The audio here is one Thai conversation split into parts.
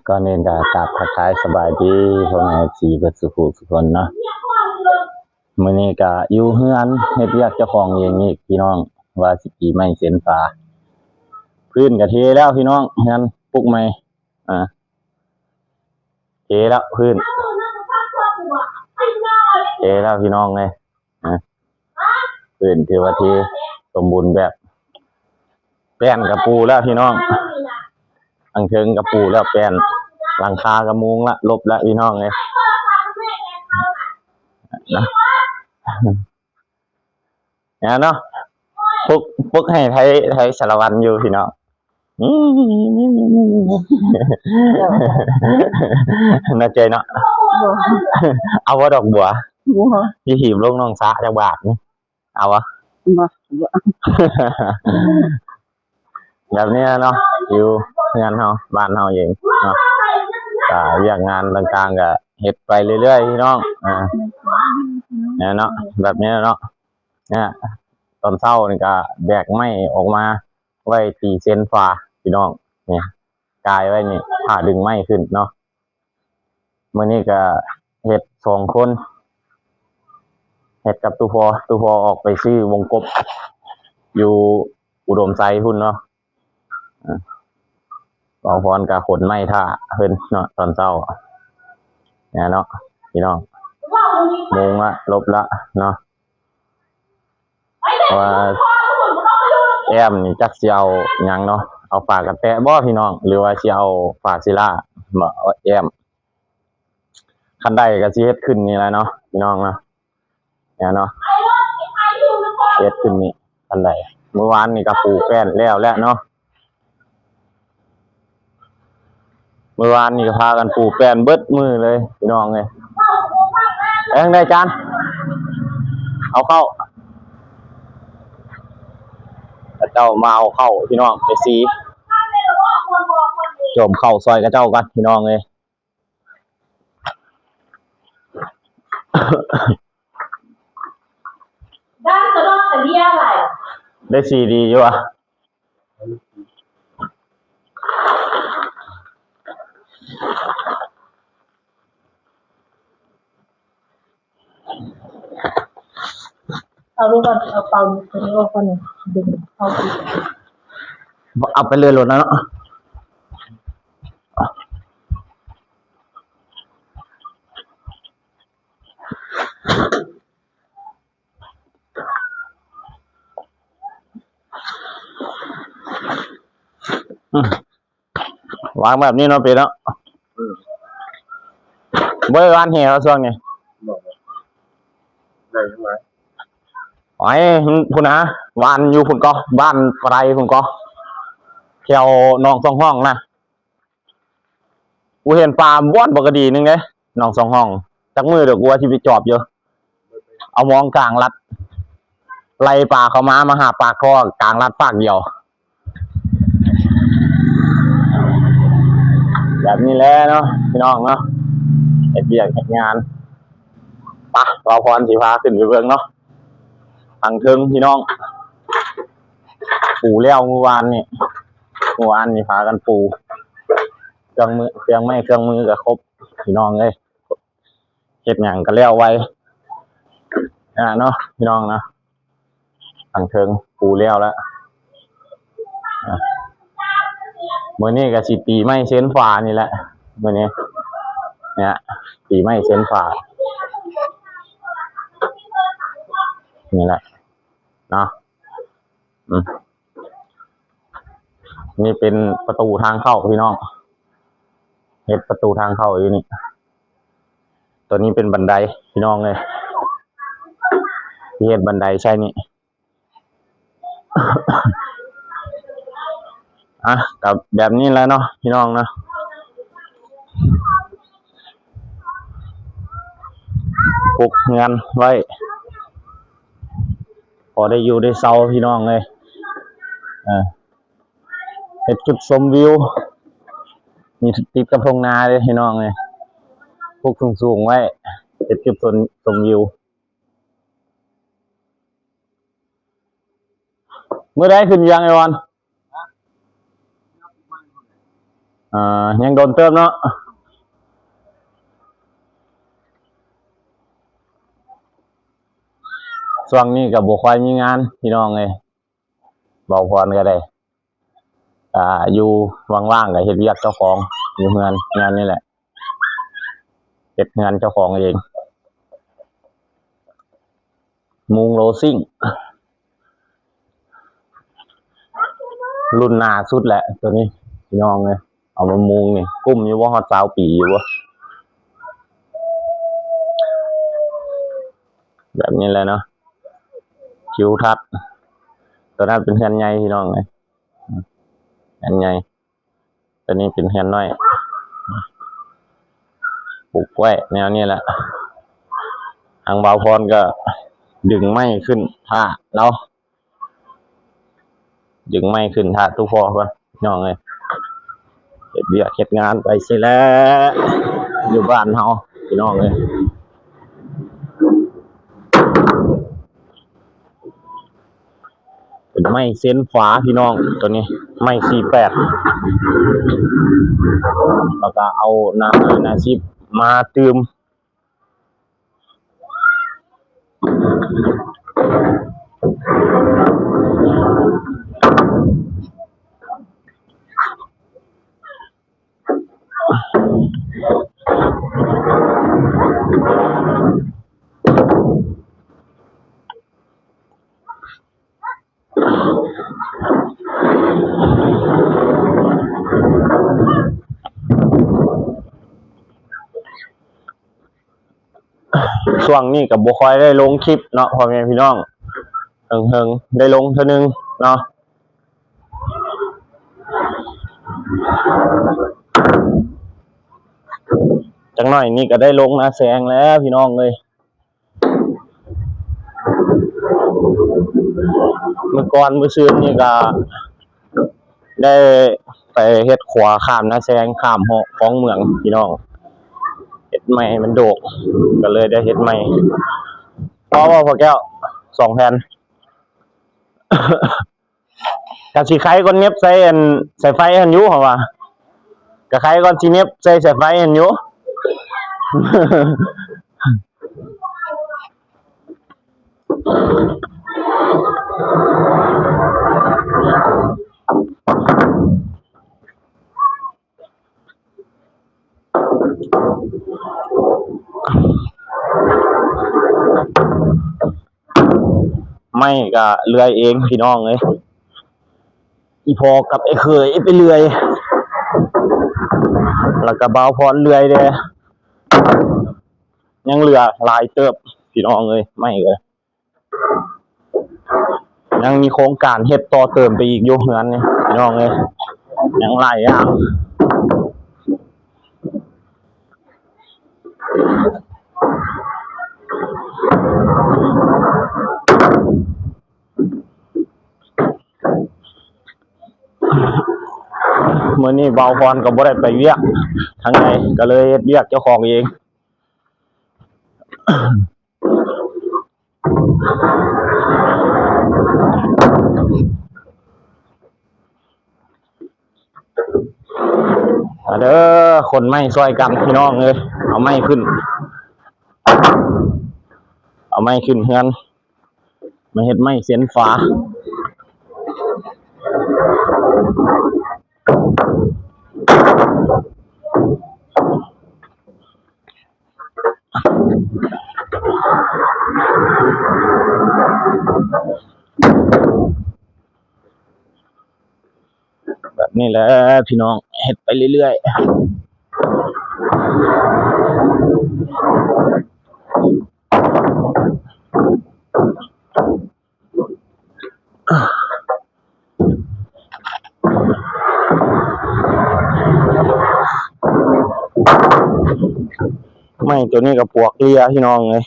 ก่อนอื่นก็กราบทักทายสบายดีพ่อแม่สีเบิดสุขุทุกคนเนาะมื้อนี้ก็อยู่เฮือนเฮ็ดเวียกเจ้าของเองอีกพี่น้องว่าสิปีใหม่เส้นฝาพื้นก็เทแล้วพี่น้องเฮือนปลุกใหม่เทแล้วพื้นเทแล้วพี่น้องเลยพื้นถือว่าเทสมบูรณ์แบบแป้นกระปูแล้วพี่น้องอังเชิงกระปูแล้วแป้นหลังคากระมุงละลบแล้วพี่น้องเลยนะเนี่ยเนาะปุ๊กให้ไทยสารวัตรอยู่พี่น้องน่าใจเนาะเอาว่าดอกบัวยี่หิบลงน้องสะจักบาทนี่เอาวะแบบนี้เนาะอยู่งานเฮาบ้านเฮาเองเนาะเรียกงานต่างๆก็เฮ็ดไปเรื่อยๆพี่น้องเนี่ยเนาะแบบนี้เนาะเนี่ยตอนเช้านี่ก็แบกไม้ออกมาไว้ตีเส้นฟ้าพี่น้องเนี่ยกายไว้นี่ผ่าดึงไม้ขึ้นเนาะมื้อนี้ก็เฮ็ด2 คนเฮ็ดกับตู้พอออกไปซื้อวงกบอยู่อุดมไซพุ่นเนาะบางพรก็ขนไม้ท่าเพิ่นเนาะตอนเช้าเนี่ยเนาะพี่น้องโมงละลบละเนาะว่าแอมนี่จักสิเอาหยังเนาะเอาฝากกระแตะบ่พี่น้องหรือว่าสิเอาฝากศิลาบ่แอมคันใดก็สิเฮ็ดขึ้นนี่แหละเนาะพี่น้องเนาะเนี่ยเนาะเฮ็ดขึ้นนี่คันใดเมื่อวานนี่ก็ปลูกแป้นแล้วเนาะเมื่อวานนี่ก็พากันปลูกแป้นเบิดมือเลยพี่น้องเอ้ยได้จานเอาเข้าเจ้ามาเอาเข้าพี่น้องไปสีจมเข้าซอยกับเจ้ากันพี่น้องเลยได้ก็ต้องแต่เรียอะไรได้สีดีอยู่อ่ะเอาลูกก่อนเอาเป่าตัวนี้ออกก่อนดึงเข้าเอาไปเลยหล่นแล้วเนาะวางแบบนี้เนาะปีเนาะเมื่อวานเหี่ยวช่วงนี้ได้ไหมไอ้พุ่นนะวานอยู่พุ่นก็บ้านไกลพุ่นก็เที่ยวนอง2 ห้องนะกูเห็นปลาบ้วนปกตินึงเลยนอง2 ห้องจักมือเดี๋ยวกูว่าที่ไปจอบเยอะเอามองกลางรัดไล่ปลาเขามาหาปลาคอกลางรัดปากเดียวแบบนี้แหละเนาะพี่น้องเนาะเฮ็ดเวียกเฮ็ดงานปะเราพรสิพาขึ้นไปเบิ่งเนาะทางเทิงพี่น้องปูแล้วเมื่อวานนี่พากันปูเครื่องไม้เครื่องมือก็ครบพี่น้องเอ้ยเฮ็ดหยังก็แล้วไวเนาะพี่น้องนะทางเทิงปูแล้วมื้อนี้ก็สิตีไม้เส้นฟ้านี่แหละมื้อนี้เนี่ยตีไม้เส้นฟ้านี่แหละเนาะนี่เป็นประตูทางเข้าพี่น้องเฮ็ดประตูทางเข้าอยู่นี่ตัวนี้เป็นบันไดพี่น้องเลยเฮ็ดบันไดใช่นี่กับแบบนี้แล้วเนาะพี่น้องเนาะปลุกเงินไว้พอได้อยู่ได้เซาพี่น้องเลยเฮ็ดจุดชมวิวมีติดกับทุ่งนาเลยพี่น้องเลยปลูกสูงไว้เฮ็ดจุดชมวิวเมื่อได้ขึ้นยังไอ้วัน ยังโดนเติมเนาะช่วงนี้กับบุคคลมีงานพี่น้องเลยเบาพรก็ได้อยู่ว่างๆกับเฮ็ดเวียกเจ้าของอยู่งานนี่แหละเฮ็ดงานเจ้าของเองมุงโรซิ่งรุ่นหน้าสุดแหละตัวนี้พี่น้องเลยเอามามุงนี่กุ้มอยู่ว่าฮอด20 ปีอยู่วะแบบนี้เลยเนาะทิวทัศน์ตัวนั้นเป็นเฮือนใหญ่พี่น้องเลยเฮือนใหญ่ตัวนี้เป็นเฮือนน้อยปลูกไว้แนวนี้แหละทางเบาพรก็ดึงไม้ขึ้นท่าเนาะดึงไม้ขึ้นท่าตู้ฟอก่อนพี่น้องเลยเฮ็ดเวียกเฮ็ดงานไปสิแล้วอยู่บ้านเฮาพี่น้องเลยเป็นไม้เส้นฟ้าพี่น้องตัวนี้ไม้48แล้วก็เอานาซิบมาเติมช่วงนี้กับบุคอยได้ลงคลิปเนาะพ่อแม่พี่น้องเฮิงได้ลงเท่านึงเนาะจังหน่อยนี่ก็ได้ลงนะแสงแล้วพี่น้องเลยเมื่อก่อนเมื่อคืนนี่ก็ได้ไปเฮ็ดขวาข้ามนะแสงข้ามของเมืองพี่น้องเฮ็ดใหม่มันโดกก็เลยได้เฮ็ดใหม่พอแก้ว2 แผ่นกะสิไขก่อนเน็บใส่ไฟหันอยู่เหรอวะกะไขก่อนสิเน็บใส่ไฟหันอยู่ ไม่ก็เลื่อยเองพี่น้องเลยอีพอกับไอ้เคยไปเลื่อยแล้วก็เบาพรเลื่อยเด้ยังเหลือหลายเติบพี่น้องเลยไม่เลยยังมีโครงการเฮ็ดต่อเติมไปอีกอยู่เหมือนนี่พี่น้องเลยยังหลายอย่างมื้อนี้เบาพรก็บ่ได้ไปเวียกทางไหนก็เลยเฮ็ดเวียกเจ้าของเองเด้อคนไม้ซอยกันพี่น้องเลยเอาไม้ขึ้นเฮือนมาเฮ็ดไม้เส้นฟ้าแบบนี้แหละพี่น้องเฮ็ดไปเรื่อยๆไม่ตัวนี้ก็ปวกเลียพี่น้องเลย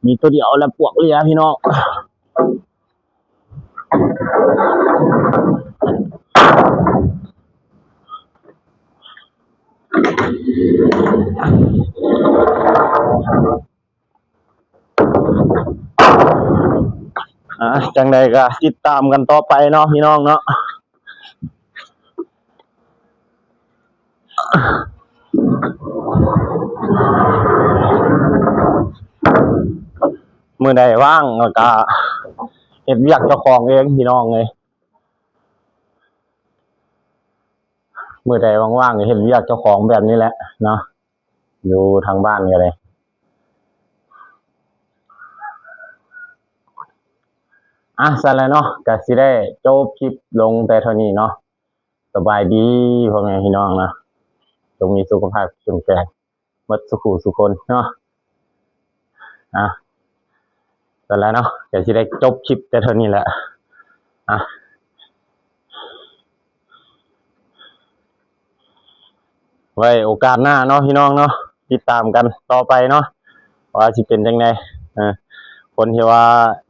มีตัวเดียวแล้วปวกเลียพี่น้องจังใดก็ติดตามกันต่อไปเนาะพี่น้องเนาะ มื้อใดว่างก็เฮ็ดเวียกเจ้าของเองพี่น้องเอ้ยมื้อใดว่างๆก็เฮ็ดเวียกเจ้าของแบบนี้แหละเนาะอยู่ทางบ้านก็เลยสั่นแหละเนาะก็สิได้จบคลิปลงแต่เท่านี้เนาะสบายดีพ่อแม่พี่น้องนะจงมีสุขภาพเข้มแข็งหมดสุขุสุคนเนาะสั่นแล้วเนาะก็สิได้จบคลิปแต่เท่านี้แหละไว้โอกาสหน้าเนาะพี่น้องเนาะติดตามกันต่อไปเนาะว่าสิเป็นจังไดคนที่ว่า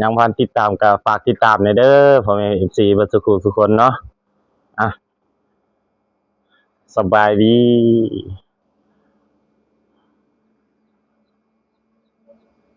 ยังพันติดตามก็ฝากติดตามหน่อยเด้อพ่อแม่ FC เบิดสุขุสุคนเนาะสบายดี